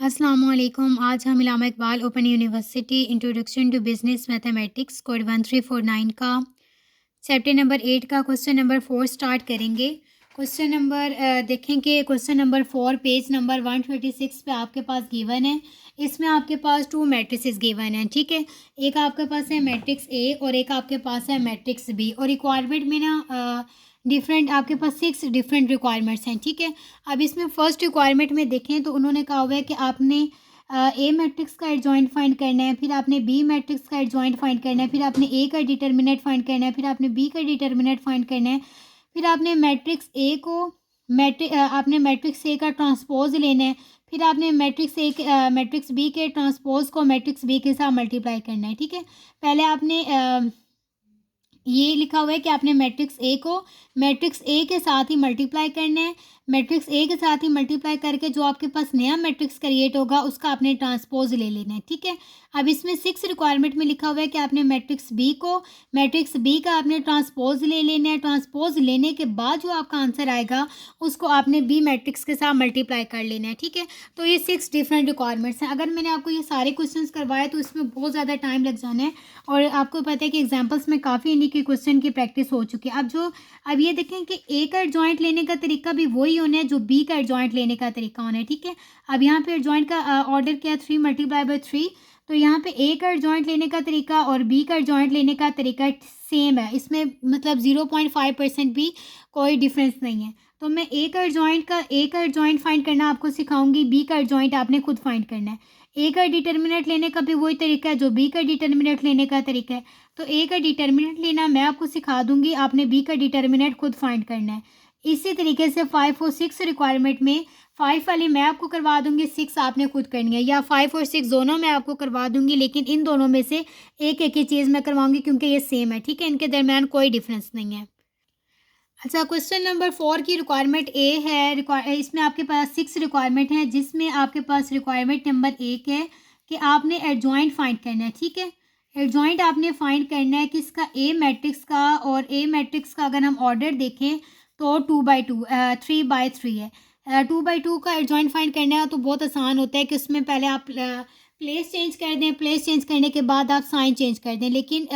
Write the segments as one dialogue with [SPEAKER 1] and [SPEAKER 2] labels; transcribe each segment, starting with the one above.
[SPEAKER 1] अस्सलामुअलैकुम। आज हम Allama Iqbal open university introduction to business mathematics code 1349 का चैप्टर नंबर 8 का क्वेश्चन नंबर 4 स्टार्ट करेंगे। क्वेश्चन नंबर देखेंगे क्वेश्चन नंबर 4 पेज नंबर 126 पे आपके पास गिवन है। इसमें आपके पास टू मैट्रिसेस गिवन हैं, ठीक है। एक आपके पास है मैट्रिक्स ए और एक आपके पास है मैट्रिक्स बी, और रिक्वायरमेंट में ना डिफरेंट आपके पास 6 डिफरेंट रिक्वायरमेंट्स हैं, ठीक है। अब इसमें फर्स्ट रिक्वायरमेंट में देखें तो उन्होंने कहा हुआ है कि आपने ए मैट्रिक्स का एडजॉइंट फाइंड करना है, फिर आपने बी मैट्रिक्स का एडजॉइंट फाइंड करना है, फिर आपने ए का डिटर्मिनेंट फाइंड करना है, फिर आपने बी का डिटर्मिनेंट फाइंड करना है, फिर आपने मैट्रिक्स ए को आपने मैट्रिक्स ए का ट्रांसपोज लेना है, फिर आपने मैट्रिक्स बी के ट्रांसपोज को मैट्रिक्स बी के साथ मल्टीप्लाई करना है, ठीक है। पहले आपने ये लिखा हुआ है कि आपने मैट्रिक्स ए को मैट्रिक्स ए के साथ ही मल्टीप्लाई करना है। मैट्रिक्स ए के साथ ही मल्टीप्लाई करके जो आपके पास नया मैट्रिक्स क्रिएट होगा उसका आपने ट्रांसपोज ले लेना है, ठीक है। अब इसमें 6 रिक्वायरमेंट में लिखा हुआ है कि आपने मैट्रिक्स बी का आपने ट्रांसपोज ले लेना है। ट्रांसपोज लेने के बाद जो आपका आंसर आएगा उसको आपने बी मैट्रिक्स के साथ मल्टीप्लाई कर लेना है, ठीक है। तो ये 6 डिफरेंट रिक्वायरमेंट्स हैं। अगर मैंने आपको ये सारे क्वेश्चन करवाए तो इसमें बहुत ज़्यादा टाइम लग जाना है, और आपको पता है कि एग्जाम्पल्स में काफ़ी इन्हीं के क्वेश्चन की प्रैक्टिस हो चुकी है। अब ये देखें कि ए का एडजॉइंट लेने का तरीका भी वही होना है जो बी का एडजॉइंट लेने का तरीका होना है, ठीक है। अब यहाँ पे एडजॉइंट का ऑर्डर क्या है, 3 × 3, तो यहाँ पे ए का एडजॉइंट लेने का तरीका और बी का एडजॉइंट लेने का तरीका सेम है। इसमें मतलब 0.5% भी कोई डिफरेंस नहीं है। तो मैं ए का एडजॉइंट फाइंड करना आपको सिखाऊंगी, बी का एडजॉइंट आपने खुद फाइंड करना है। ए का डिटर्मिनेंट लेने का भी वही तरीका है जो बी का डिटर्मिनेंट लेने का तरीका है। तो ए का डिटर्मिनेंट लेना मैं आपको सिखा दूंगी, आपने बी का डिटर्मिनेंट खुद फाइंड करना है। इसी तरीके से 5 और 6 रिक्वायरमेंट में 5 वाली मैं आपको करवा दूंगी, 6 आपने खुद करनी है, या 5 और 6 दोनों मैं आपको करवा दूंगी, लेकिन इन दोनों में से एक एक ही चीज़ मैं करवाऊंगी क्योंकि ये सेम है, ठीक है। इनके दरमियान कोई डिफरेंस नहीं है। अच्छा, क्वेश्चन नंबर 4 की रिक्वायरमेंट ए है। इसमें आपके पास 6 रिक्वायरमेंट हैं, जिसमें आपके पास रिक्वायरमेंट नंबर 1 है कि आपने एडजॉइंट फाइंड करना है, ठीक है। एडजॉइंट आपने फाइंड करना है किसका, ए मैट्रिक्स का, और ए मैट्रिक्स का अगर हम ऑर्डर देखें तो 2/2 3/3 है। 2/2 का एडजॉइंट फाइंड करना है तो बहुत आसान होता है कि उसमें पहले आप प्लेस चेंज कर दें, प्लेस चेंज करने के बाद आप साइन चेंज कर दें, लेकिन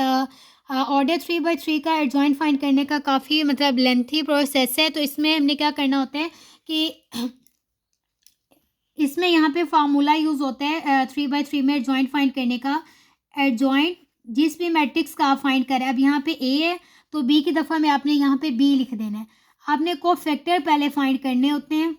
[SPEAKER 1] ऑर्डर 3/3 का एडजॉइंट फाइंड करने का काफ़ी मतलब लेंथी प्रोसेस है। तो इसमें हमने क्या करना होता है कि इसमें यहाँ पे फार्मूला यूज़ होता है 3/3 में एडजॉइंट फाइंड करने का। एडजॉइंट जिस भी मैट्रिक्स का आप फाइंड करें, अब यहाँ पे ए है तो बी की दफ़ा में आपने यहाँ पे बी लिख देना है। आपने कोफैक्टर पहले फाइंड करने होते हैं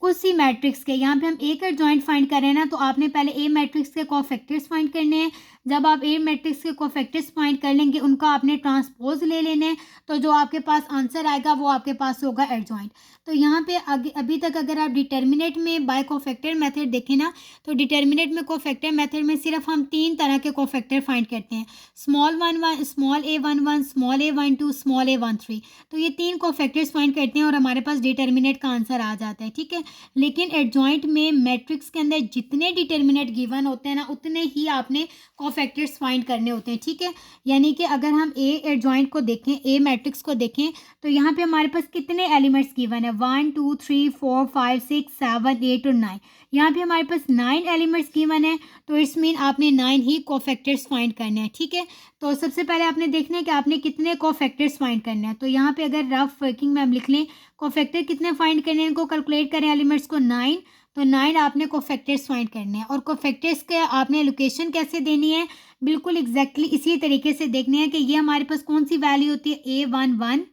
[SPEAKER 1] उसी मैट्रिक्स के। यहाँ पे हम ए का एडजॉइंट फाइंड कर रहे हैं ना, तो आपने पहले ए मैट्रिक्स के कोफैक्टर्स फाइंड करने हैं। जब आप ए मैट्रिक्स के कोफैक्टर्स फाइंड कर लेंगे उनका आपने ट्रांसपोज ले लेना है, तो जो आपके पास आंसर आएगा वो आपके पास होगा एडजॉइंट। तो यहाँ पे अभी तक अगर आप डिटर्मिनेंट में बाय कोफैक्टर मेथड देखें ना, तो डिटर्मिनेंट में कोफैक्टर मेथड में सिर्फ हम 3 तरह के कोफैक्टर फाइंड करते हैं, small a11, small a12, small a13। तो ये 3 कोफैक्टर्स फाइंड करते हैं और हमारे पास डिटर्मिनेंट का आंसर आ जाता है, ठीक है। लेकिन एडजॉइंट में मैट्रिक्स के अंदर जितने डिटर्मिनेंट गिवन होते हैं ना, उतने ही आपने कोफैक्टर्स फाइंड करने होते हैं, ठीक है। यानी कि अगर हम ए एडजॉइंट को देखें, ए मैट्रिक्स को देखें, तो यहाँ पे हमारे पास कितने एलिमेंट्स गिवन है, 1 2 3 4 5 6 7 8 और 9। यहाँ पे हमारे पास 9 एलिमेंट्स गिवन है, तो इट्स मीन आपने 9 ही कोफैक्टर्स फाइंड करने हैं, ठीक है। तो सबसे पहले आपने देखना है कि आपने कितने कोफैक्टर्स फाइंड करने हैं। तो यहाँ पे अगर रफ वर्किंग में हम लिख लें, कोफैक्टर कितने फाइंड करने हैं, इनको कैलकुलेट करें एलिमेंट्स को 9, तो 9 आपने कोफैक्टर्स फाइंड करने हैं। और कोफैक्टर्स के आपने लोकेशन कैसे देनी है, बिल्कुल एग्जैक्टली इसी तरीके से देखनी है कि ये हमारे पास कौन सी वैल्यू होती है, A11,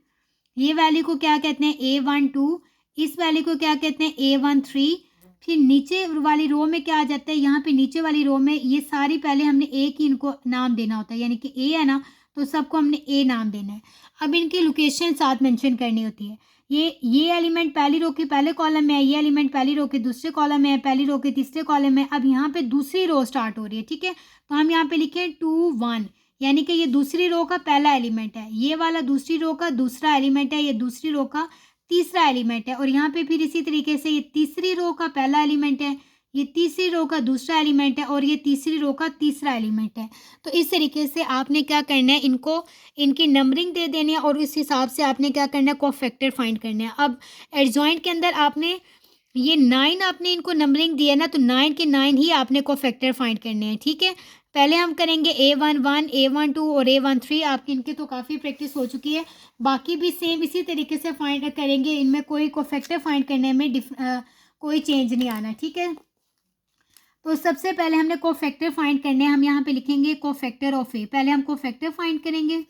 [SPEAKER 1] ये वैल्यू को क्या कहते हैं A12, इस वैल्यू को क्या कहते हैं A13। फिर नीचे वाली रो में क्या आ जाता है, यहाँ पे नीचे वाली रो में ये सारी पहले हमने ए की इनको नाम देना होता है, यानी कि ए है ना, तो सबको हमने ए नाम देना है। अब इनकी लोकेशन साथ मेंशन करनी होती है। ये एलिमेंट पहली रो के पहले कॉलम में है, ये एलिमेंट पहली रो के दूसरे कॉलम में है, पहली रो के तीसरे कॉलम में। अब यहाँ पे दूसरी रो स्टार्ट हो रही है, ठीक है। तो हम यहाँ पे लिखें 2 1, यानी कि ये दूसरी रो का पहला एलिमेंट है, ये वाला दूसरी रो का दूसरा एलिमेंट है, ये दूसरी रो का तीसरा एलिमेंट है। और यहाँ पे फिर इसी तरीके से ये तीसरी रो का पहला एलिमेंट है, ये तीसरी रो का दूसरा एलिमेंट है, और ये तीसरी रो का तीसरा एलिमेंट है। तो इस तरीके से आपने क्या करना है, इनको इनकी नंबरिंग दे देनी है और इस हिसाब से आपने क्या करना है, कोफैक्टर फाइंड करना है। अब एडजॉइंट के अंदर आपने ये 9 आपने इनको नंबरिंग दिया ना, तो 9 के 9 ही आपने कोफैक्टर फाइंड करने हैं, ठीक है। पहले हम करेंगे A11, A12 और A13। आपकी इनकी तो काफ़ी प्रैक्टिस हो चुकी है। बाकी भी सेम इसी तरीके से फाइंड करेंगे, इनमें कोई कोफैक्टर फाइंड करने में कोई चेंज नहीं आना, ठीक है। तो सबसे पहले हमने कोफैक्टर फाइंड करने हैं। हम यहाँ पे लिखेंगे कोफैक्टर ऑफ ए। पहले हम कोफैक्टर फाइंड करेंगे।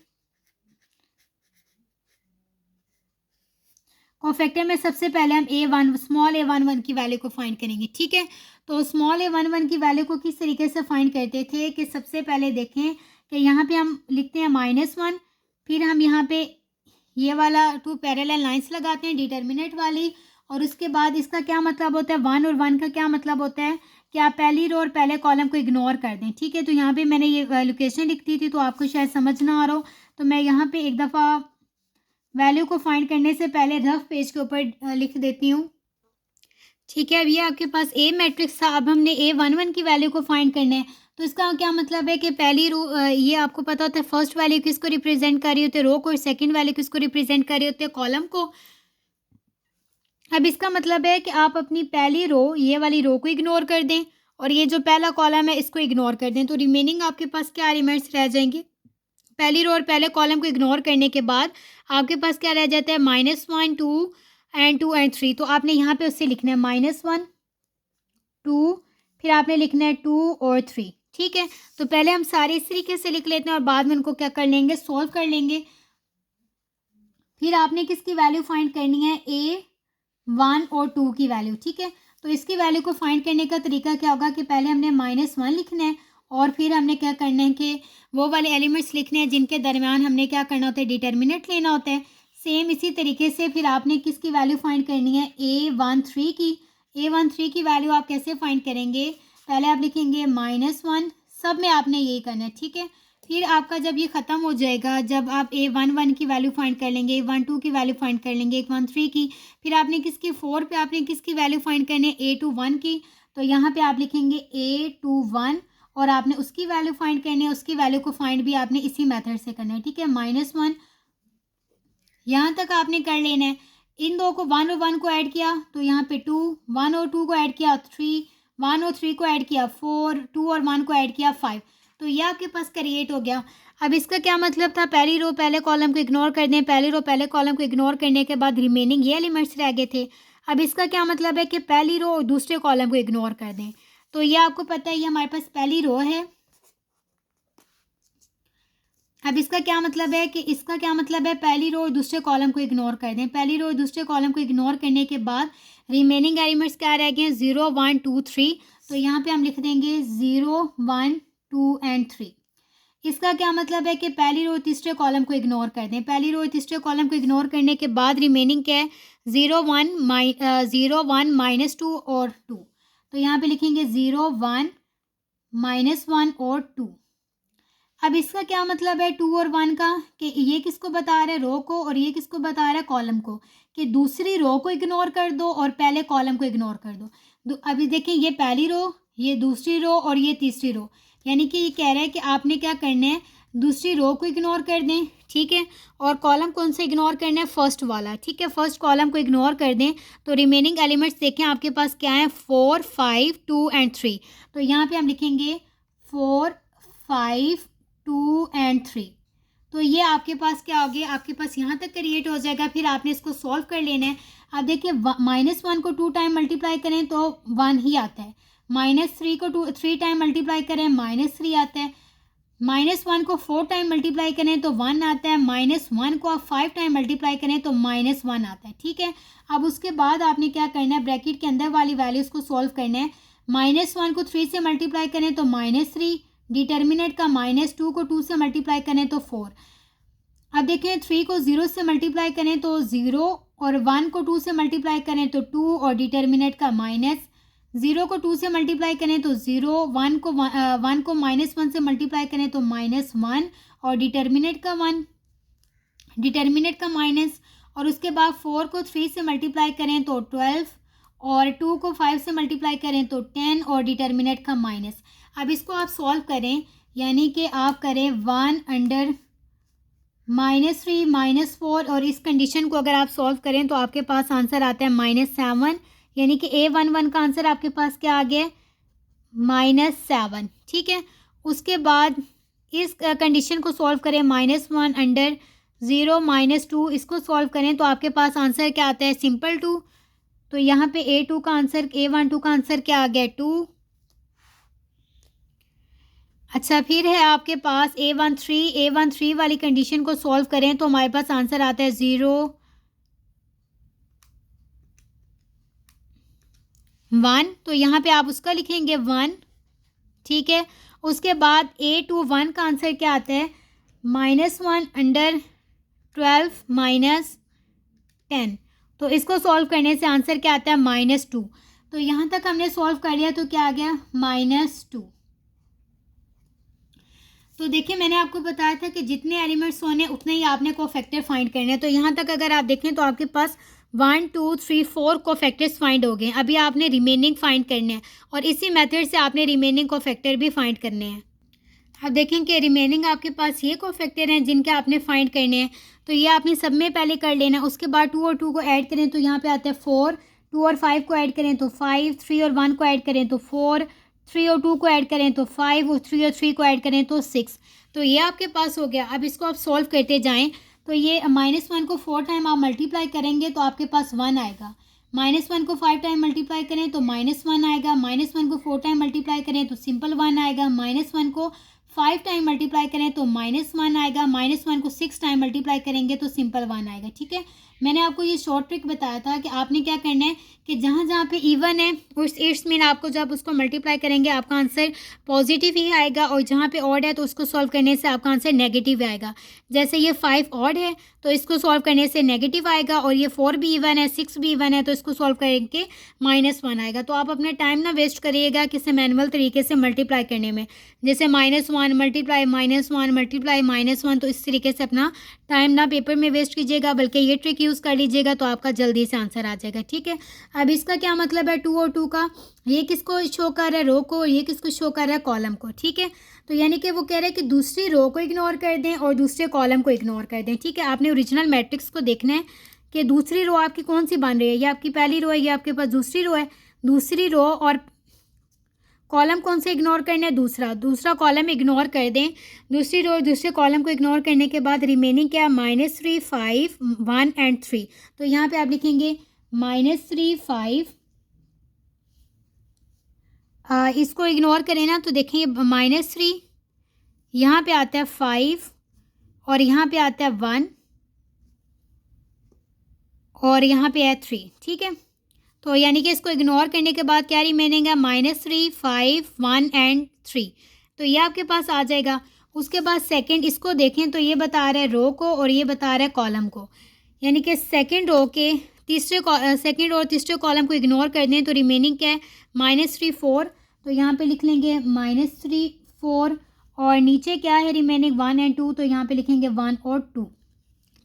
[SPEAKER 1] कोफैक्टर में सबसे पहले हम A1 स्मॉल A11 की वैल्यू को फाइंड करेंगे, ठीक है। तो स्मॉल A11 की वैल्यू को किस तरीके से फाइंड करते थे कि सबसे पहले देखें कि यहाँ पे हम लिखते हैं -1, फिर हम यहाँ पे ये वाला 2 पैरेलल लाइंस लगाते हैं डिटर्मिनेंट वाली, और उसके बाद इसका क्या मतलब होता है, 1 और 1 का क्या मतलब होता है कि आप पहली रो और पहले कॉलम को इग्नोर कर दें, ठीक है। तो यहाँ पे मैंने ये लोकेशन लिख दी थी, तो आपको शायद समझ ना आ रहा हो, तो मैं यहाँ पे एक दफ़ा वैल्यू को फाइंड करने से पहले रफ पेज के ऊपर लिख देती हूँ, ठीक है। अब ये आपके पास ए मैट्रिक्स था। अब हमने A11 की वैल्यू को फाइंड करना है। तो इसका क्या मतलब है कि पहली रो, ये आपको पता होता है फर्स्ट वैल्यू किसको रिप्रेजेंट कर रही होती है, रो को, और सेकंड वैल्यू किसको रिप्रेजेंट कर रही होती है, कॉलम को। अब इसका मतलब है कि आप अपनी पहली रो, ये वाली रो को इग्नोर कर दें, और ये जो पहला कॉलम है इसको इग्नोर कर दें, तो रिमेनिंग आपके पास क्या एलिमेंट्स रह जाएंगे। पहली रो और पहले कॉलम को इग्नोर करने के बाद आपके पास क्या रह जाता है, -1, 2 एंड 3। तो आपने यहाँ पे उससे लिखना है -1, 2, फिर आपने लिखना है 2 और 3, ठीक है। तो पहले हम सारे इस तरीके से लिख लेते हैं और बाद में उनको क्या कर लेंगे, सॉल्व कर लेंगे। फिर आपने किसकी वैल्यू फाइंड करनी है, A1 और 2 की वैल्यू, ठीक है। तो इसकी वैल्यू को फाइंड करने का तरीका क्या होगा कि पहले हमने -1 लिखना है, और फिर हमने क्या करना है कि वो वाले एलिमेंट्स लिखने हैं जिनके दरमियान हमने क्या करना होता है, डिटर्मिनेंट लेना होता है। सेम इसी तरीके से फिर आपने किसकी वैल्यू फाइंड करनी है, A13 की। A13 की वैल्यू आप कैसे फाइंड करेंगे, पहले आप लिखेंगे -1, सब में आपने यही करना है, ठीक है। फिर आपका जब ये ख़त्म हो जाएगा, जब आप A11 की वैल्यू फाइंड कर लेंगे, A12 की वैल्यू फाइंड कर लेंगे, A13 की, फिर आपने किसकी 4 पे आपने किसकी वैल्यू फाइंड करनी है, A21 की। तो यहाँ पे आप लिखेंगे A21, और आपने उसकी वैल्यू फाइंड करनी है, उसकी वैल्यू को फाइंड भी आपने इसी मेथड से करना है, ठीक है। -1 यहाँ तक आपने कर लेना है। इन दो को 1 और 1 को ऐड किया तो यहाँ पे 2, 1 और 2 को ऐड किया 3, 1 और 3 को ऐड किया 4, 2 और 1 को ऐड किया 5। तो ये आपके पास क्रिएट हो गया। अब इसका क्या मतलब था, पहली रो पहले कॉलम को इग्नोर कर दें, पहली रो पहले कॉलम को इग्नोर करने के बाद रिमेनिंग ये एलिमेंट्स रह गए थे। अब इसका क्या मतलब है कि पहली रो और दूसरे कॉलम को इग्नोर कर दें। तो ये आपको पता है ये हमारे पास पहली रो है। अब इसका क्या मतलब है कि इसका क्या मतलब है, पहली रो और दूसरे कॉलम को इग्नोर कर दें। पहली रो और दूसरे कॉलम को इग्नोर करने के बाद रिमेनिंग एलिमेंट्स क्या रह गए हैं, 0, 1, 2, 3। तो यहाँ पे हम लिख देंगे 0, 1, 2 एंड 3। इसका क्या मतलब है कि पहली रो तीसरे कॉलम को इग्नोर कर दें। पहली रो तीसरे कॉलम को इग्नोर करने के बाद रिमेनिंग क्या है, 0, 1, -2 और 2। तो यहाँ पे लिखेंगे 0, 1, -1 और 2। अब इसका क्या मतलब है 2 और 1 का, कि ये किसको बता रहा है, रो को, और ये किसको बता रहा है, कॉलम को, कि दूसरी रो को इग्नोर कर दो और पहले कॉलम को इग्नोर कर दो। अभी देखें, ये पहली रो, ये दूसरी रो और ये तीसरी रो, यानी कि ये कह रहा है कि आपने क्या करना है, दूसरी रो को इग्नोर कर दें, ठीक है। और कॉलम कौन सा इग्नोर करना है, फर्स्ट वाला, ठीक है। फर्स्ट कॉलम को इग्नोर कर दें तो रिमेनिंग एलिमेंट्स देखें आपके पास क्या है, 4, 5, 2 एंड 3। तो यहाँ पे हम लिखेंगे 4, 5, 2 एंड 3। तो ये आपके पास क्या हो गया, आपके पास यहाँ तक क्रिएट हो जाएगा। फिर आपने इसको सॉल्व कर लेना है। अब देखिए -1 को 2 टाइम मल्टीप्लाई करें तो 1 ही आता है, -3 को 3 टाइम मल्टीप्लाई करें -3 आता है, -1 को 4 टाइम मल्टीप्लाई करें तो 1 आता है, -1 को आप 5 टाइम मल्टीप्लाई करें तो -1 आता है, ठीक है। अब उसके बाद आपने क्या करना है, ब्रैकेट के अंदर वाली वैल्यूज़ को सॉल्व करना है। -1 को 3 से मल्टीप्लाई करें तो -3, डिटर्मिनेंट का -2 को 2 से मल्टीप्लाई करें तो 4। अब देखें 3 को 0 से मल्टीप्लाई करें तो 0, और 1 को 2 से मल्टीप्लाई करें तो 2, और डिटर्मिनेंट का -0 को 2 से मल्टीप्लाई करें तो 0, 1 को -1 से मल्टीप्लाई करें तो -1, और डिटर्मिनेंट का 1, डिटर्मिनेंट का माइनस, और उसके बाद 4 को 3 से मल्टीप्लाई करें तो 12, और 2 को 5 से मल्टीप्लाई करें तो 10, और डिटर्मिनेंट का माइनस। अब इसको आप सॉल्व करें, यानी कि आप करें 1/-3 -4, और इस कंडीशन को अगर आप सॉल्व करें तो आपके पास आंसर आता है -7, यानी कि A11 का आंसर आपके पास क्या आ गया, -7, ठीक है। उसके बाद इस कंडीशन को सॉल्व करें, -1 अंडर 0 -2, इसको सॉल्व करें तो आपके पास आंसर क्या आता है, सिंपल 2। तो यहाँ पे A12 का आंसर क्या आ गया, 2। अच्छा, फिर है आपके पास A13 वाली कंडीशन को सॉल्व करें तो हमारे पास आंसर आता है 0 1। तो यहाँ पे आप उसका लिखेंगे 1, ठीक है। उसके बाद A21 का आंसर क्या आता है, -1 अंडर 12 -10। तो इसको सॉल्व करने से आंसर क्या आता है, -2। तो यहाँ तक हमने सॉल्व कर लिया तो क्या आ गया, -2। तो देखिए मैंने आपको बताया था कि जितने एलिमेंट्स होने उतने ही आपने कोफैक्टर फाइंड करने हैं। तो यहाँ तक अगर आप देखें तो आपके पास 1 2 3 4 कोफैक्टर्स फाइंड हो गए। अभी आपने रिमेनिंग फाइंड करने हैं और इसी मेथड से आपने रिमेनिंग कोफैक्टर भी फाइंड करने हैं। अब देखें कि रिमेनिंग आपके पास ये कोफैक्टर हैं जिनके आपने फाइंड करने हैं। तो ये आपने सब में पहले कर लेना। उसके बाद 2 और 2 को ऐड करें तो यहाँ पे आता है 4, 2 और 5 को ऐड करें तो 5, 3 और 1 को ऐड करें तो 4, 3 और 2 को ऐड करें तो 5 और 3 और 3 को ऐड करें तो 6। तो ये आपके पास हो गया। अब इसको आप सॉल्व करते जाएँ तो ये -1 को 4 टाइम आप मल्टीप्लाई करेंगे तो आपके पास 1 आएगा। -1 को 5 टाइम मल्टीप्लाई करें तो -1 आएगा। -1 को 4 टाइम मल्टीप्लाई करें तो सिंपल 1 आएगा। -1 को 5 टाइम मल्टीप्लाई करें तो -1 आएगा। -1 को 6 टाइम मल्टीप्लाई करेंगे तो सिंपल 1 आएगा, ठीक है। मैंने आपको ये शॉर्ट ट्रिक बताया था कि आपने क्या करना है कि जहाँ जहाँ पे इवन है उस इट्स मीन आपको जब उसको मल्टीप्लाई करेंगे आपका आंसर पॉजिटिव ही आएगा, और जहाँ पे ऑड है तो उसको सॉल्व करने से आपका आंसर नेगेटिव आएगा। जैसे ये 5 ऑड है तो इसको सॉल्व करने से नेगेटिव आएगा, और ये 4 भी इवन है, 6 भी इवन है तो इसको सॉल्व करके -1 आएगा। तो आप अपना टाइम ना वेस्ट करिएगा किसी मैनुअल तरीके से मल्टीप्लाई करने में, जैसे -1 मल्टीप्लाई -1 मल्टीप्लाई -1। तो इस तरीके से अपना टाइम ना पेपर में वेस्ट कीजिएगा, बल्कि ये ट्रिक यूज़ कर लीजिएगा तो आपका जल्दी से आंसर आ जाएगा, ठीक है। अब इसका क्या मतलब है 2 और 2 का, ये किसको शो कर रहा है, रो को, और ये किसको शो कर रहा है, कॉलम को, ठीक है। तो यानी कि वो कह रहे हैं कि दूसरी रो को इग्नोर कर दें और दूसरे कॉलम को इग्नोर कर दें, ठीक है। आपने ओरिजिनल मैट्रिक्स को देखना है कि दूसरी रो आपकी कौन सी बन रही है, ये आपकी पहली रो है, ये आपके पास दूसरी रो है। दूसरी रो और कॉलम कौन से इग्नोर करना है, दूसरा कॉलम इग्नोर कर दें। दूसरी रो और दूसरे कॉलम को इग्नोर करने के बाद रिमेनिंग क्या है, -3 5 1 एंड 3। तो यहाँ पे आप लिखेंगे -3 5, इसको इग्नोर करें ना तो देखें -3, यहाँ पे आता है 5 और यहाँ पे आता है 1 और यहाँ पे है 3, ठीक है। तो यानी कि इसको इग्नोर करने के बाद क्या रिमेनिंग है, -3 5 1 एंड 3। तो ये आपके पास आ जाएगा। उसके बाद सेकंड इसको देखें तो ये बता रहा है रो को और ये बता रहा है कॉलम को, यानी कि सेकंड रो के सेकंड और तीसरे कॉलम को इग्नोर कर दें तो रिमेनिंग क्या है, -3 4। तो यहाँ पे लिख लेंगे -3 4, और नीचे क्या है रिमेनिंग 1 एंड 2, तो यहाँ पे लिखेंगे 1 और 2,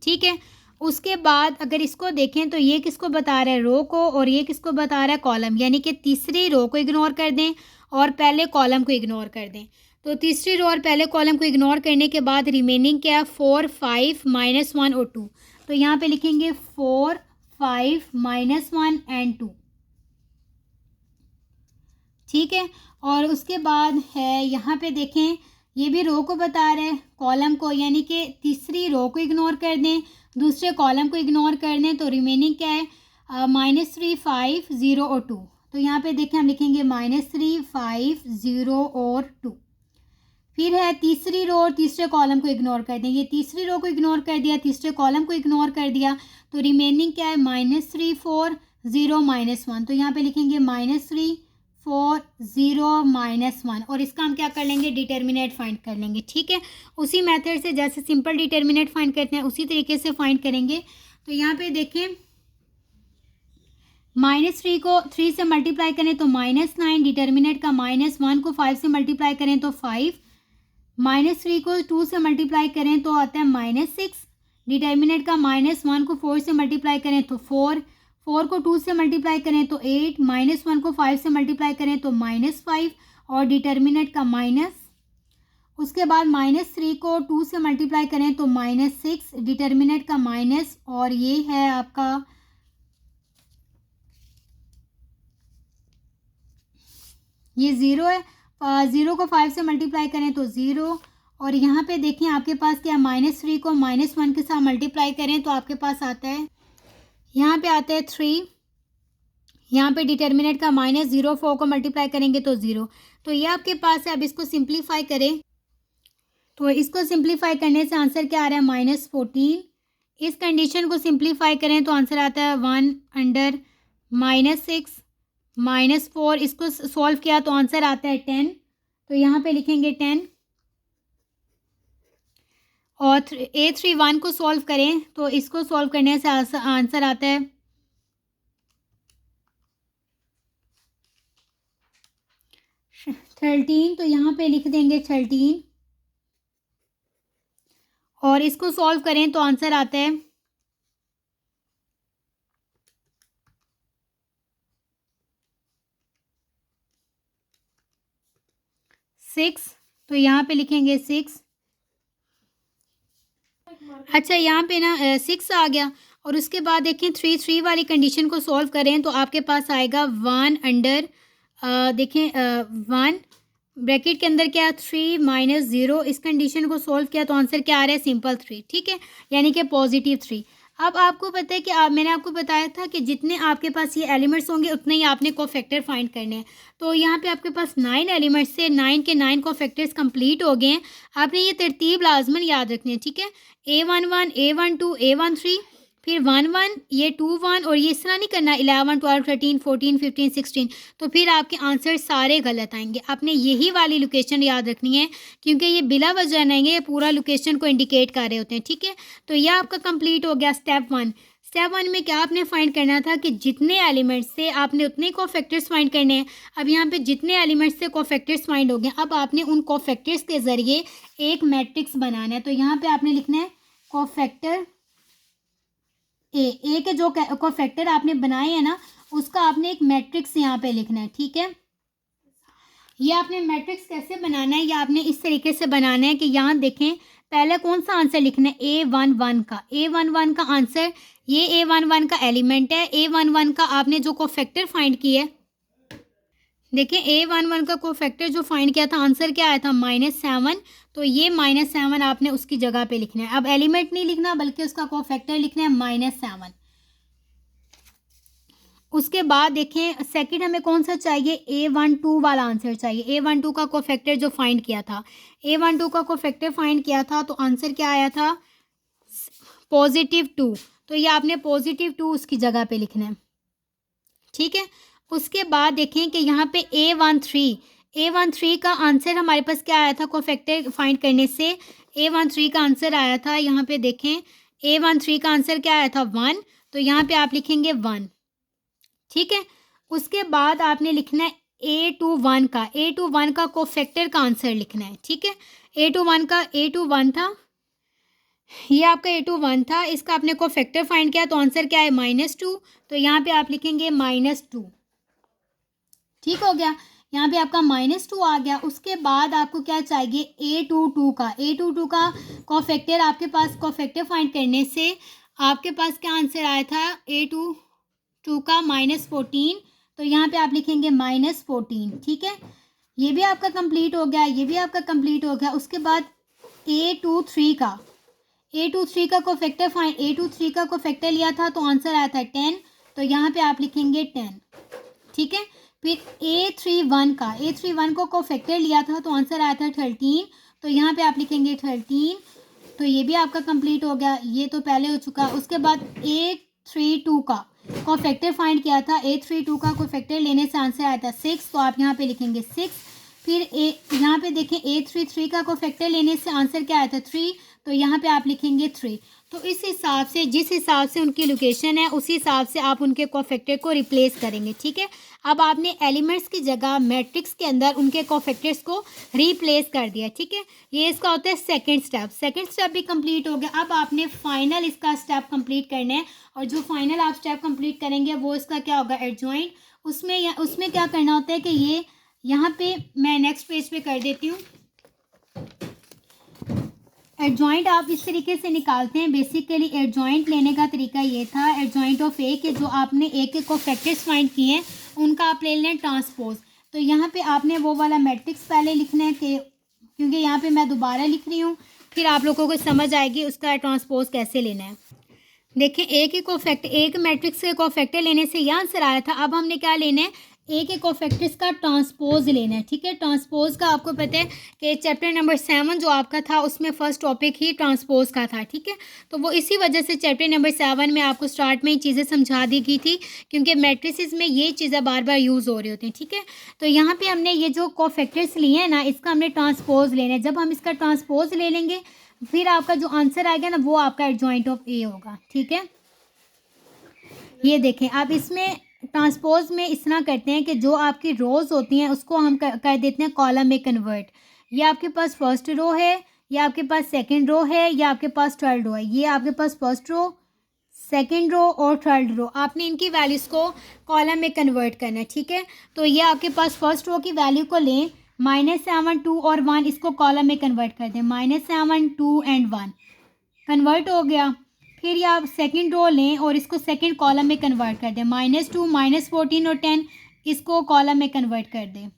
[SPEAKER 1] ठीक है। उसके बाद अगर इसको देखें तो ये किसको बता रहा है, रो को, और ये किसको बता रहा है, कॉलम, यानी कि तीसरी रो को इग्नोर कर दें और पहले कॉलम को इग्नोर कर दें। तो तीसरी रो और पहले कॉलम को इग्नोर करने के बाद रिमेनिंग क्या है, 4 5 -1 और 2। तो यहाँ पे लिखेंगे 4 5 -1 एंड 2, ठीक है। और उसके बाद है यहाँ पे देखें, ये भी रो को बता रहे हैं, कॉलम को, यानी कि तीसरी रो को इग्नोर कर दें, दूसरे कॉलम को इग्नोर कर दें तो रिमेनिंग क्या है, -3 5 0 और 2। तो यहाँ पे देखें हम लिखेंगे -3 5 0 और 2। फिर है तीसरी रो और तीसरे कॉलम को इग्नोर कर दें, ये तीसरी रो को इग्नोर कर दिया, तीसरे कॉलम को इग्नोर कर दिया, तो रिमेनिंग क्या है, -3 4 0 -1। तो यहाँ पे लिखेंगे -3 4 0 -1, और इसका हम क्या कर लेंगे, डिटर्मिनेंट फाइंड कर लेंगे, ठीक है। उसी मेथड से जैसे सिंपल डिटर्मिनेंट फाइंड करते हैं उसी तरीके से फाइंड करेंगे। तो यहाँ पे देखें -3 को 3 से मल्टीप्लाई करें तो -9, डिटर्मिनेंट का -1 को 5 से मल्टीप्लाई करें तो 5, -3 को 2 से मल्टीप्लाई करें तो आता है -6, डिटर्मिनेंट का -1 को 4 से मल्टीप्लाई करें तो 4, 4 को 2 से मल्टीप्लाई करें तो 8, -1 को 5 से मल्टीप्लाई करें तो -5, और डिटर्मिनेंट का माइनस। उसके बाद -3 को 2 से मल्टीप्लाई करें तो -6, डिटर्मिनेंट का माइनस, और ये है आपका ये 0 है, 0 को 5 से मल्टीप्लाई करें तो 0, और यहाँ पे देखें आपके पास क्या, -3 को -1 के साथ मल्टीप्लाई करें तो आपके पास आता है, यहाँ पे आता है 3, यहाँ पे डिटर्मिनेंट का -0, 4 को मल्टीप्लाई करेंगे तो 0। तो ये आपके पास है। अब इसको सिंप्लीफाई करें, तो इसको सिंप्लीफाई करने से आंसर क्या आ रहा है, -14। इस कंडीशन को सिंप्लीफाई करें तो आंसर आता है 1/-6 -4। इसको सॉल्व किया तो आंसर आता है 10, तो यहाँ पे लिखेंगे 10। और A31 को सॉल्व करें तो इसको सॉल्व करने से आंसर आता है 13, तो यहाँ पे लिख देंगे 13, और इसको सॉल्व करें तो आंसर आता है 6, तो यहाँ पे लिखेंगे 6। अच्छा, यहाँ पे ना 6 आ गया, और उसके बाद देखें 3 वाली कंडीशन को सॉल्व करें तो आपके पास आएगा 1 देखें 1 ब्रैकेट के अंदर क्या, 3 -0। इस कंडीशन को सॉल्व किया तो आंसर क्या आ रहा है, सिंपल 3, ठीक है, यानी कि +3। अब आपको पता है कि मैंने आपको बताया था कि जितने आपके पास ये एलिमेंट्स होंगे उतने ही आपने कोफैक्टर फाइंड करने हैं। तो यहाँ पे आपके पास 9 एलिमेंट्स से 9 के 9 कोफैक्टर्स कंप्लीट हो गए हैं। आपने ये तरतीब लाजमन याद रखनी है, ठीक है, A11, A12, A13, फिर 1 1, ये 2 1, और ये इस तरह नहीं करना 11 12 13 14 15 16, तो फिर आपके आंसर सारे गलत आएंगे। आपने यही वाली लोकेशन याद रखनी है, क्योंकि ये बिला वजह नहीं है, ये पूरा लोकेशन को इंडिकेट कर रहे होते हैं, ठीक है। तो यह आपका कंप्लीट हो गया स्टेप 1। स्टेप 1 में क्या आपने फाइंड करना था कि जितने एलिमेंट्स से आपने उतने कोफैक्टर्स फाइंड करने हैं। अब यहाँ पे जितने एलिमेंट्स से कोफैक्टर्स फाइंड हो गए, अब आपने उन कोफैक्टर्स के ज़रिए एक मैट्रिक्स बनाना है। तो यहाँ पे आपने लिखना है कोफैक्टर ए के जो कोफैक्टर आपने बनाए हैं ना, उसका आपने एक मैट्रिक्स यहाँ पे लिखना है, ठीक है। ये आपने मैट्रिक्स कैसे बनाना है, ये आपने इस तरीके से बनाना है कि यहाँ देखें, पहले कौन सा आंसर लिखना है, A11 का। A11 का आंसर, ये A11 का एलिमेंट है। A11 का आपने जो कोफैक्टर फाइंड किया है, देखिए A11 का कोफैक्टर जो फाइंड किया था, आंसर क्या आया था, -7। तो ये -7 आपने उसकी जगह पे लिखना है। अब एलिमेंट नहीं लिखना बल्कि उसका कोफैक्टर लिखना है -7। उसके बाद देखें सेकंड हमें कौन सा चाहिए, A12 वाला आंसर चाहिए। A12 का कोफैक्टर जो फाइंड किया था, A12 का कोफैक्टर फाइंड किया था, तो आंसर क्या आया था, +2। तो ये आपने +2 उसकी जगह पे लिखना है, ठीक है। उसके बाद देखें कि यहाँ पे A13 का आंसर हमारे पास क्या आया था, कोफैक्टर फाइंड करने से A13 का आंसर आया था, यहाँ पे देखें A13 का आंसर क्या आया था, 1। तो यहाँ पे आप लिखेंगे 1, ठीक है। उसके बाद आपने लिखना है A21 का कोफैक्टर का आंसर लिखना है, ठीक है। A21 था, ये आपका A21 था, इसका आपने कोफैक्टर फाइंड किया तो आंसर क्या है, -2। तो यहाँ पे आप लिखेंगे -2, ठीक हो गया। यहाँ पे आपका -2 आ गया। उसके बाद आपको क्या चाहिए, A22 का कोफैक्टर। आपके पास कोफैक्टर फाइंड करने से आपके पास क्या आंसर आया था, A22 का -14। तो यहाँ पे आप लिखेंगे -14, ठीक है। ये भी आपका कंप्लीट हो गया, ये भी आपका कंप्लीट हो गया। उसके बाद A23 का कोफैक्टर लिया था तो आंसर आया था 10। तो यहाँ पे आप लिखेंगे 10, ठीक है। फिर A31 को कोफैक्टर लिया था तो आंसर आया था 13। तो यहाँ पे आप लिखेंगे 13। तो ये भी आपका कंप्लीट हो गया, ये तो पहले हो चुका। उसके बाद A32 का कोफैक्टर फाइंड किया था, A32 का कोफैक्टर लेने से आंसर आया था 6। तो आप यहाँ पे लिखेंगे 6। फिर यहाँ पे देखें A33 का कोफैक्टर लेने से आंसर क्या आया था, 3। तो यहाँ पे आप लिखेंगे 3। तो इस हिसाब से, जिस हिसाब से उनकी लोकेशन है, उसी हिसाब से आप उनके कोफैक्टर को रिप्लेस करेंगे, ठीक है। अब आपने एलिमेंट्स की जगह मैट्रिक्स के अंदर उनके कोफैक्टर्स को रिप्लेस कर दिया, ठीक है। ये इसका होता है सेकंड स्टेप भी कंप्लीट हो गया। अब आपने फाइनल इसका स्टेप कंप्लीट करना है, और जो फाइनल आप स्टेप कंप्लीट करेंगे वो इसका क्या होगा, एडजॉइंट। उसमें क्या करना होता है कि ये यहाँ पे मैं नेक्स्ट पेज पे कर देती हूँ। एडजॉइंट आप इस तरीके से निकालते हैं। बेसिकली एडजॉइंट लेने का तरीका ये था, एडजॉइंट ऑफ ए के जो आपने ए के कोफैक्टर्स फाइंड किए हैं उनका आप ले लें ट्रांसपोज। तो यहाँ पे आपने वो वाला मैट्रिक्स पहले लिखना है कि क्योंकि यहाँ पे मैं दोबारा लिख रही हूँ, फिर आप लोगों को समझ आएगी उसका ट्रांसपोज कैसे लेना है। देखें, एक मैट्रिक्स के कोफैक्टर लेने से यह आंसर आया था। अब हमने क्या लेना है, एक कोफैक्टर्स का ट्रांसपोज लेना है। ठीक है, ट्रांसपोज का आपको पता है कि चैप्टर नंबर 7 जो आपका था उसमें फर्स्ट टॉपिक ही ट्रांसपोज का था। ठीक है, तो वो इसी वजह से चैप्टर नंबर 7 में आपको स्टार्ट में ही चीज़ें समझा दी गई थी, क्योंकि मैट्रिसेस में ये चीज़ें बार बार यूज़ हो रही होती हैं। ठीक है, तो यहाँ पर हमने ये जो कोफैक्टर्स लिए हैं ना, इसका हमने ट्रांसपोज लेना है। जब हम इसका ट्रांसपोज ले लेंगे फिर आपका जो आंसर आएगा ना वो आपका एडजॉइंट ऑफ ए होगा। ठीक है, ये देखें, आप इसमें ट्रांसपोज में इस तरह करते हैं कि जो आपकी रोज़ होती हैं उसको हम कर देते हैं कॉलम में कन्वर्ट। ये आपके पास फर्स्ट रो है, या आपके पास सेकंड रो है, या आपके पास थर्ड रो है। ये आपके पास फर्स्ट रो, सेकंड रो और थर्ड रो, आपने इनकी वैल्यूज़ को कॉलम में कन्वर्ट करना है। ठीक है, तो ये आपके पास फर्स्ट रो की वैल्यू को लें, -7 2 और 1, इसको कॉलम में कन्वर्ट कर दें। -7 2 एंड 1 कन्वर्ट हो गया। फिर ये आप सेकंड रो लें और इसको सेकंड कॉलम में कन्वर्ट कर दें। -2 -14 और 10 इसको कॉलम में कन्वर्ट कर दें।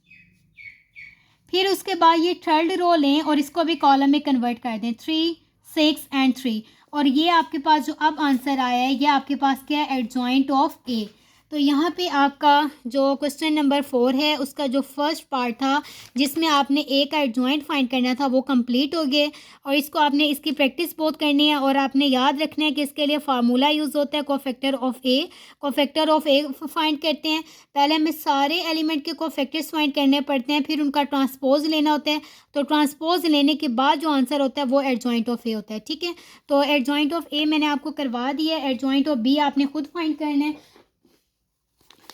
[SPEAKER 1] फिर उसके बाद ये थर्ड रो लें और इसको भी कॉलम में कन्वर्ट कर दें। 3 6 एंड 3, और ये आपके पास जो अब आंसर आया है ये आपके पास क्या है, एडजॉइंट ऑफ ए। तो यहाँ पे आपका जो क्वेश्चन नंबर 4 है उसका जो फर्स्ट पार्ट था जिसमें आपने ए का एडजॉइंट फाइंड करना था वो कंप्लीट हो गए, और इसको आपने इसकी प्रैक्टिस बहुत करनी है, और आपने याद रखना है कि इसके लिए फार्मूला यूज़ होता है cofactor of A. Cofactor of A find करते हैं, पहले हमें सारे एलिमेंट के कोफैक्टर्स फाइंड करने पड़ते हैं, फिर उनका ट्रांसपोज लेना होता है। तो ट्रांसपोज लेने के बाद जो आंसर होता है वो एडजॉइंट ऑफ ए होता है। ठीक है, तो एडजॉइंट ऑफ ए मैंने आपको करवा दिया है, एडजॉइंट ऑफ बी आपने खुद फाइंड करना है।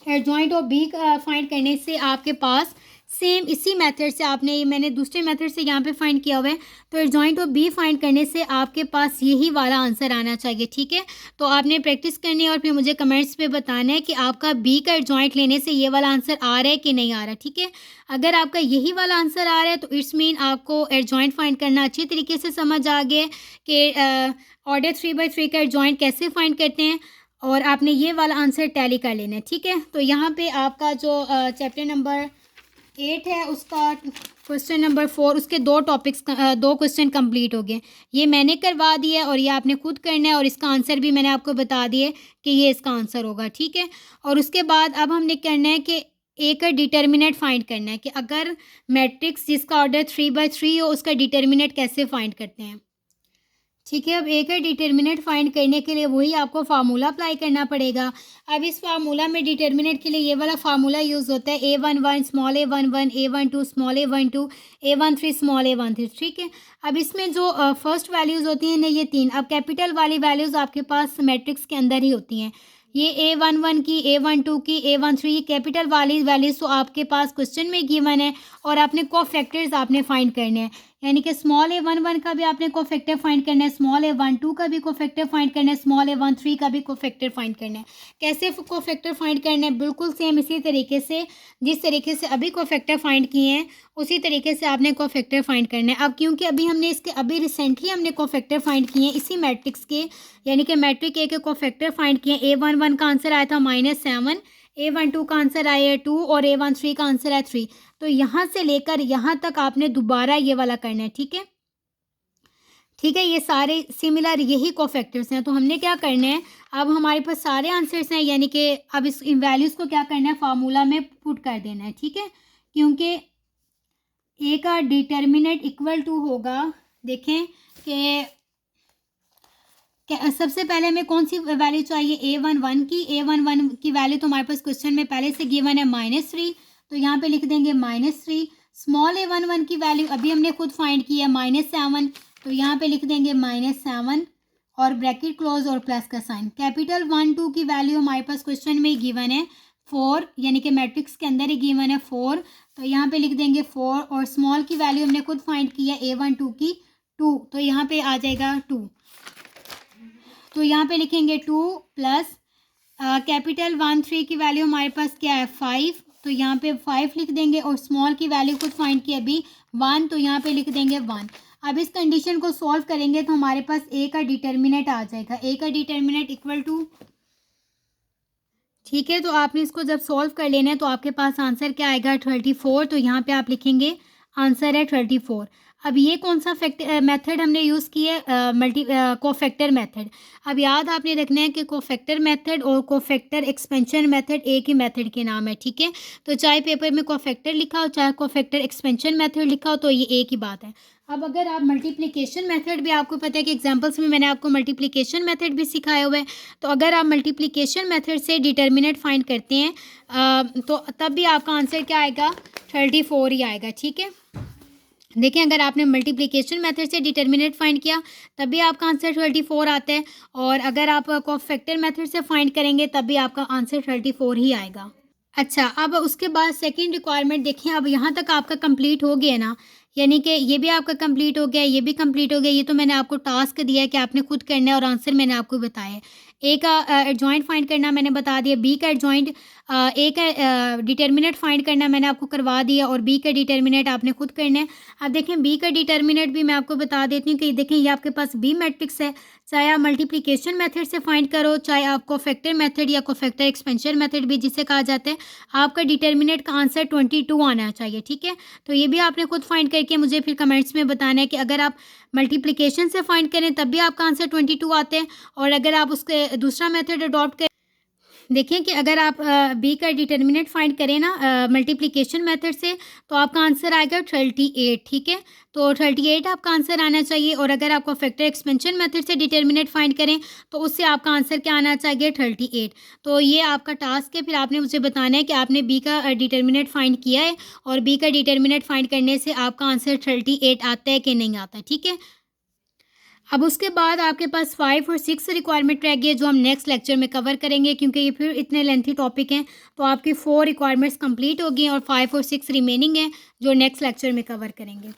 [SPEAKER 1] एडजॉइंट ऑफ बी फाइंड करने से आपके पास सेम इसी मेथड से आपने, ये मैंने दूसरे मेथड से यहाँ पे फाइंड किया हुआ है, तो एडजॉइंट ऑफ बी फाइंड करने से आपके पास यही वाला आंसर आना चाहिए। ठीक है, तो आपने प्रैक्टिस करनी है और फिर मुझे कमेंट्स पे बताना है कि आपका बी का एडजॉइंट लेने से ये वाला आंसर आ रहा है कि नहीं आ रहा। ठीक है, अगर आपका यही वाला आंसर आ रहा है तो इट्स मीन आपको एडजॉइंट फाइंड करना अच्छी तरीके से समझ आ गया कि ऑर्डर 3/3 का एडजॉइंट कैसे फाइंड करते हैं, और आपने ये वाला आंसर टैली कर लेना है। ठीक है, तो यहाँ पे आपका जो चैप्टर नंबर 8 है उसका क्वेश्चन नंबर 4 उसके दो क्वेश्चन कंप्लीट हो गए। ये मैंने करवा दिया है और ये आपने खुद करना है, और इसका आंसर भी मैंने आपको बता दिया कि ये इसका आंसर होगा। ठीक है, और उसके बाद अब हमने करना है कि एक डिटर्मिनेंट फाइंड करना है कि अगर मैट्रिक्स जिसका ऑर्डर 3/3 हो उसका डिटर्मिनेंट कैसे फाइंड करते हैं। ठीक है, अब एक डिटर्मिनेंट फाइंड करने के लिए वही आपको फार्मूला अप्लाई करना पड़ेगा। अब इस फार्मूला में डिटर्मिनेंट के लिए ये वाला फार्मूला यूज़ होता है A11 small a11 A12 small a12 A13 small a13। ठीक है, अब इसमें जो फर्स्ट वैल्यूज़ होती हैं ना ये 3, अब कैपिटल वाली वैल्यूज़ आपके पास मैट्रिक्स के अंदर ही होती हैं। ये A11 की, A12 की, A13 कैपिटल वाली वैल्यूज़ तो आपके पास क्वेश्चन में गिवन है, और आपने कोफैक्टर्स आपने फाइंड करने हैं, यानी कि स्मॉल a11 का भी आपने कोफैक्टर फाइंड करना है, स्मॉल a12 का भी कोफैक्टर फाइंड करना है, स्मॉल a13 का भी कोफैक्टर फाइंड करना है। कैसे कोफैक्टर फाइंड करना है, बिल्कुल सेम इसी तरीके से जिस तरीके से अभी कोफैक्टर फाइंड किए हैं उसी तरीके से आपने कोफैक्टर फाइंड करना है। अब क्योंकि अभी रिसेंटली हमने कोफैक्टर फाइंड किए हैं इसी मैट्रिक्स के, यानी कि मैट्रिक ए के कोफैक्टर फाइंड किए। A11 का आंसर आया था -7, A12 का आंसर आया है 2 और A13 का आंसर है 3। तो यहाँ से लेकर यहाँ तक आपने दोबारा ये वाला करना है। ठीक है, ठीक है, ये सारे सिमिलर यही कोफैक्टर्स हैं। तो हमने क्या करना है, अब हमारे पास सारे आंसर्स हैं, यानी कि अब इस इन वैल्यूज़ को क्या करना है, फार्मूला में पुट कर देना है। ठीक है, क्योंकि ए का डिटर्मिनेंट इक्वल टू होगा, देखें कि सबसे पहले हमें कौन सी वैल्यू चाहिए, A11 की। A11 की वैल्यू तो हमारे पास क्वेश्चन में पहले से गिवन है -3, तो यहाँ पे लिख देंगे -3। स्मॉल a11 की वैल्यू अभी हमने खुद फाइंड की है -7, तो यहाँ पे लिख देंगे -7 और ब्रैकेट क्लोज और प्लस का साइन। कैपिटल 1 2 की वैल्यू हमारे पास क्वेश्चन में ही गिवन है 4, यानी कि मैट्रिक्स के अंदर ही गिवन है 4, तो यहाँ पे लिख देंगे 4, और स्मॉल की वैल्यू हमने खुद फाइंड की है A12 की 2, तो यहाँ पे आ जाएगा 2, तो यहाँ पे लिखेंगे 2 प्लस कैपिटल 1 3 की वैल्यू हमारे पास क्या है 5, तो यहाँ पे 5 लिख देंगे, और स्मॉल की वैल्यू खुद फाइंड की अभी 1, तो यहाँ पे लिख देंगे 1। अब इस कंडीशन को सॉल्व करेंगे तो हमारे पास ए का डिटर्मिनेंट आ जाएगा। ए का डिटर्मिनेंट इक्वल टू, ठीक है, तो आपने इसको जब सॉल्व कर लेना है तो आपके पास आंसर क्या आएगा 34। तो यहाँ पे आप लिखेंगे आंसर है 34। अब ये कौन सा मेथड हमने यूज़ किया है, कोफैक्टर मेथड। अब याद आपने रखना है कि कोफैक्टर मेथड और कोफैक्टर एक्सपेंशन मेथड एक ही मेथड के नाम है, ठीक है। तो चाहे पेपर में कोफैक्टर लिखा हो चाहे कोफैक्टर एक्सपेंशन मेथड लिखा हो तो ये एक ही बात है। अब अगर आप मल्टीप्लिकेशन मेथड भी, आपको पता है कि एग्जाम्पल्स में मैंने आपको मल्टीप्लिकेशन मेथड भी सिखाया हुआ है। तो अगर आप मल्टीप्लिकेशन मेथड से डिटर्मिनेंट फाइंड करते हैं तो तब भी आपका आंसर क्या आएगा 34 ही आएगा, ठीक है। देखिए, अगर आपने मल्टीप्लिकेशन मेथड से डिटर्मिनेंट फाइंड किया तब भी आपका आंसर 34 आता है, और अगर आप कोफैक्टर मेथड से फाइंड करेंगे तब भी आपका आंसर 34 ही आएगा। अच्छा, अब उसके बाद सेकंड रिक्वायरमेंट देखिए। अब यहाँ तक आपका कंप्लीट हो गया ना, यानी कि ये भी आपका कंप्लीट हो गया, ये भी कंप्लीट हो गया। ये तो मैंने आपको टास्क दिया है कि आपने खुद करना है और आंसर मैंने आपको बताया है। ए का एडजॉइंट फाइंड करना मैंने बता दिया, बी का एडजॉइंट, ए का डिटर्मिनेंट फाइंड करना मैंने आपको करवा दिया, और बी का डिटर्मिनेंट आपने खुद करना है। अब देखें, बी का डिटर्मिनेंट भी मैं आपको बता देती हूँ कि देखें ये आपके पास बी मैट्रिक्स है। चाहे आप मल्टीप्लिकेशन मेथड से फाइंड करो, चाहे आप कोफैक्टर मेथड या कोफैक्टर एक्सपेंशन मेथड भी जिसे कहा जाता है, आपका डिटर्मिनेंट का आंसर 22 आना चाहिए, ठीक है। तो ये भी आपने खुद फाइंड करके मुझे फिर कमेंट्स में बताना है कि अगर आप मल्टीप्लिकेशन से फाइंड करें तब भी आपका आंसर 22 आते हैं, और अगर आप उसके दूसरा मेथड अडॉप्ट करें, देखिए कि अगर आप बी का डिटर्मिनेंट फाइंड करें ना मल्टीप्लिकेशन मेथड से तो आपका आंसर आएगा 38, ठीक है। तो 38 आपका आंसर आना चाहिए, और अगर आप कोफैक्टर एक्सपेंशन मेथड से डिटर्मिनेंट फाइंड करें तो उससे आपका आंसर क्या आना चाहिए 38। तो ये आपका टास्क है, फिर आपने मुझे बताना है कि आपने बी का डिटर्मिनेंट फाइंड किया है, और बी का डिटर्मिनेंट फाइंड करने से आपका आंसर 38 आता है कि नहीं आता, ठीक है। अब उसके बाद आपके पास 5 और 6 रिक्वायरमेंट रह गई है जो हम नेक्स्ट लेक्चर में कवर करेंगे, क्योंकि ये फिर इतने लेंथी टॉपिक हैं। तो आपकी 4 रिक्वायरमेंट्स कंप्लीट हो गई हैं और 5 और 6 रिमेनिंग हैं जो नेक्स्ट लेक्चर में कवर करेंगे।